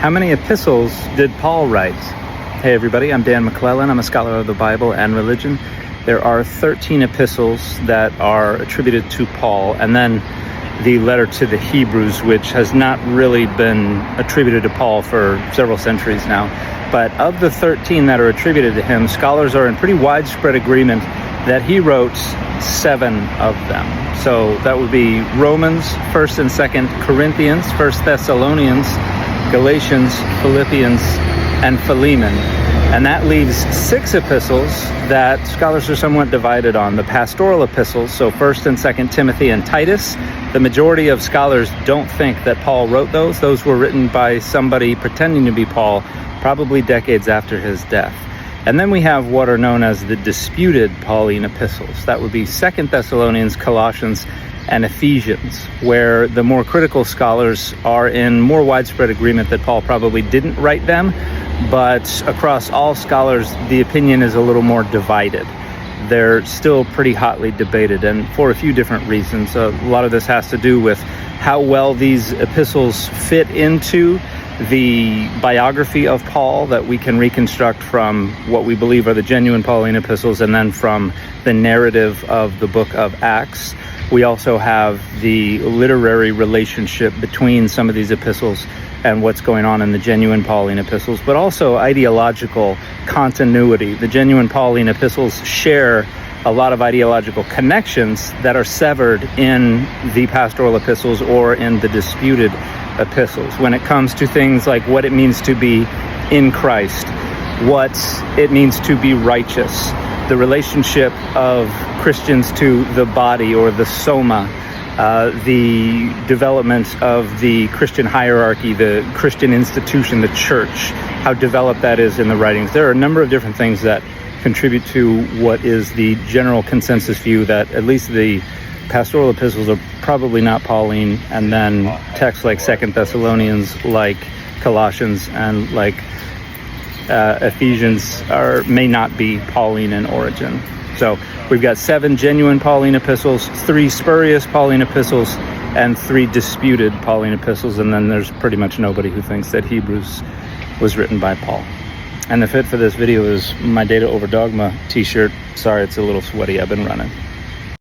How many epistles did Paul write? Hey everybody, I'm Dan McClellan. I'm a scholar of the Bible and religion. There are 13 epistles that are attributed to Paul, and then the letter to the Hebrews, which has not really been attributed to Paul for several centuries now. But of the 13 that are attributed to him, scholars are in pretty widespread agreement that he wrote 7 of them. So that would be Romans, 1st and 2nd Corinthians, 1st Thessalonians, Galatians, Philippians, and Philemon. And that leaves 6 epistles that scholars are somewhat divided on. The pastoral epistles, so 1st and 2nd Timothy and Titus. The majority of scholars don't think that Paul wrote those. Those were written by somebody pretending to be Paul, probably decades after his death. And then we have what are known as the disputed Pauline epistles. That would be 2nd Thessalonians, Colossians, and Ephesians, where the more critical scholars are in more widespread agreement that Paul probably didn't write them, but across all scholars, the opinion is a little more divided. They're still pretty hotly debated, and for a few different reasons. A lot of this has to do with how well these epistles fit into the biography of Paul that we can reconstruct from what we believe are the genuine Pauline epistles, and then from the narrative of the book of Acts. We also have the literary relationship between some of these epistles and what's going on in the genuine Pauline epistles, but also ideological continuity. The genuine Pauline epistles share a lot of ideological connections that are severed in the pastoral epistles or in the disputed epistles. When it comes to things like what it means to be in Christ, what it means to be righteous, the relationship of Christians to the body or the soma, the development of the Christian hierarchy, the Christian institution, the church, how developed that is in the writings. There are a number of different things that contribute to what is the general consensus view that at least the pastoral epistles are probably not Pauline, and then texts like 2nd Thessalonians, like Colossians, and like Ephesians may not be Pauline in origin. So we've got 7 genuine Pauline epistles, 3 spurious Pauline epistles, and 3 disputed Pauline epistles, and then there's pretty much nobody who thinks that Hebrews was written by Paul. And the fit for this video is my Data Over Dogma t-shirt. Sorry, it's a little sweaty. I've been running.